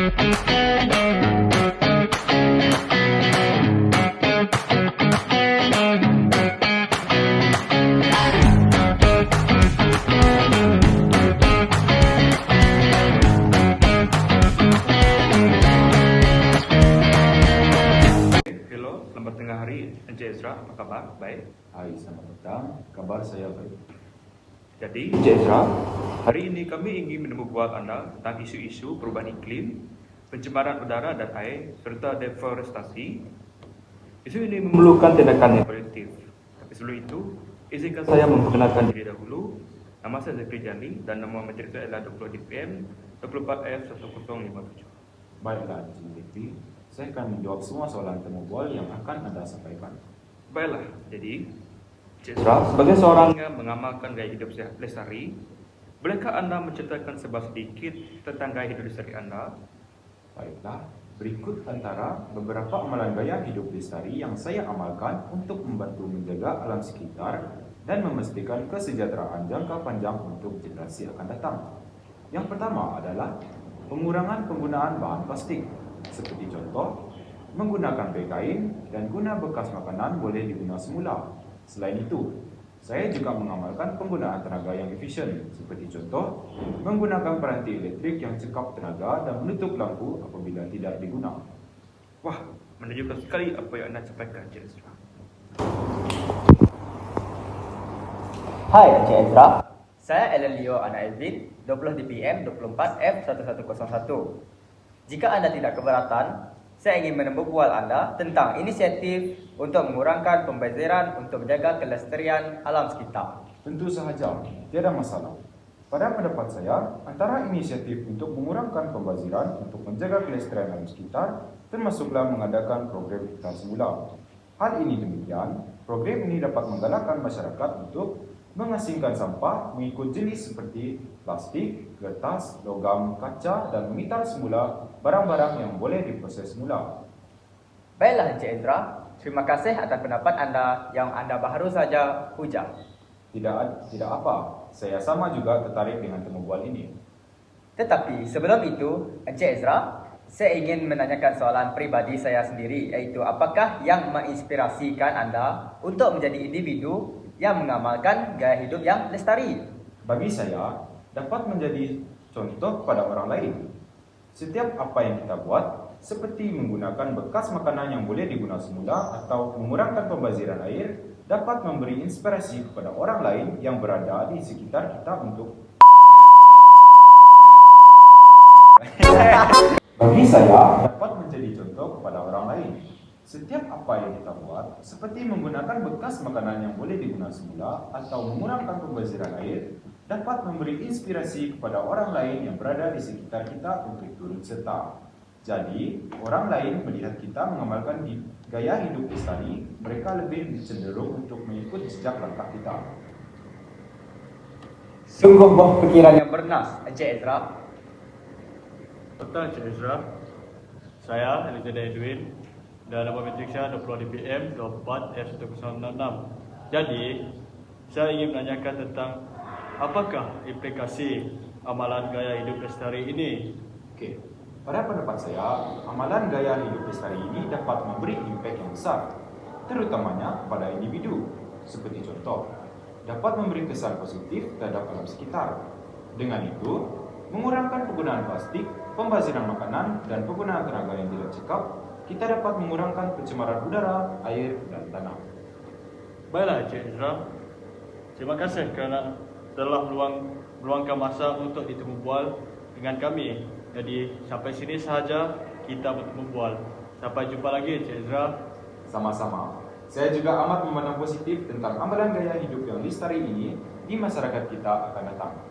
Selamat tengah hari, Encik Ezra, apa kabar? Baik? Hai, selamat petang. Kabar saya baik. Jadi, Encik Ezra, hari ini kami ingin menemui Anda tentang isu-isu perubahan iklim, pencemaran udara dan air, serta deforestasi. Isu ini memerlukan tindakan yang kolektif. Tapi sebelum itu, izinkan saya memperkenalkan diri dahulu. Nama saya Zakri Jani dan nama majlis saya adalah 20 DPM 24F1057. Baiklah, Encik Zakri. Saya akan menjawab semua soalan temu bual yang akan Anda sampaikan. Baiklah, jadi Encik Ezra, sebagai seorang yang mengamalkan gaya hidup sehat lestari, bolehkah Anda menceritakan sedikit tentang gaya hidup lestari Anda? Baiklah, berikut antara beberapa amalan gaya hidup lestari yang saya amalkan untuk membantu menjaga alam sekitar dan memastikan kesejahteraan jangka panjang untuk generasi akan datang. Yang pertama adalah pengurangan penggunaan bahan plastik. Seperti contoh, menggunakan beg kain dan guna bekas makanan boleh digunakan semula. Selain itu, saya juga mengamalkan penggunaan tenaga yang efisien. Seperti contoh, menggunakan peranti elektrik yang cekap tenaga dan menutup lampu apabila tidak digunakan. Wah, menunjukkan sekali apa yang Anda sampaikan, Encik Ezra. Hai Encik Ezra, saya Alan Leo Anak Elvin, 20 DPM 24F1101. Jika Anda tidak keberatan, saya ingin menembual Anda tentang inisiatif untuk mengurangkan pembaziran untuk menjaga kelestarian alam sekitar. Tentu sahaja, tiada masalah. Pada pendapat saya, antara inisiatif untuk mengurangkan pembaziran untuk menjaga kelestarian alam sekitar termasuklah mengadakan program hutan semula. Hal ini demikian, program ini dapat menggalakkan masyarakat untuk mengasingkan sampah mengikut jenis seperti plastik, kertas, logam, kaca dan mengitar semula barang-barang yang boleh diproses semula. Baiklah Encik Ezra, terima kasih atas pendapat Anda yang Anda baru saja hujah. Tidak apa, saya sama juga tertarik dengan temubual ini. Tetapi sebelum itu, Encik Ezra, saya ingin menanyakan soalan pribadi saya sendiri, iaitu apakah yang menginspirasikan Anda untuk menjadi individu yang mengamalkan gaya hidup yang lestari? Bagi saya, dapat menjadi contoh pada orang lain. Setiap apa yang kita buat, seperti menggunakan bekas makanan yang boleh digunakan semula atau mengurangkan pembaziran air, dapat memberi inspirasi kepada orang lain yang berada di sekitar kita untuk bagi saya, dapat menjadi contoh kepada orang lain. Setiap apa yang kita buat, seperti menggunakan bekas makanan yang boleh digunakan semula atau mengurangkan pembaziran air, dapat memberi inspirasi kepada orang lain yang berada di sekitar kita untuk turut serta. Jadi, orang lain melihat kita mengamalkan gaya hidup lestari, mereka lebih cenderung untuk mengikut jejak langkah kita. Sungguh buah pikiran yang bernas, Encik Ezra. Betul, Encik Ezra. Saya, Elizabeth Edwin, dan nama metrik saya 20 DPM 24F1066. Jadi, saya ingin menanyakan tentang apakah implikasi amalan gaya hidup lestari ini? Okey, pada pendapat saya, amalan gaya hidup lestari ini dapat memberi impak yang besar, terutamanya kepada individu. Seperti contoh, dapat memberi kesan positif terhadap alam sekitar. Dengan itu, mengurangkan penggunaan plastik, pembaziran makanan, dan penggunaan tenaga yang tidak cekap, kita dapat mengurangkan pencemaran udara, air, dan tanah. Baiklah, Encik Ezra. Terima kasih kerana telah meluangkan masa untuk ditemu bual dengan kami. Jadi, sampai sini sahaja kita bertemu bual. Sampai jumpa lagi, Encik Ezra. Sama-sama. Saya juga amat memandang positif tentang amalan gaya hidup yang lestari ini di masyarakat kita akan datang.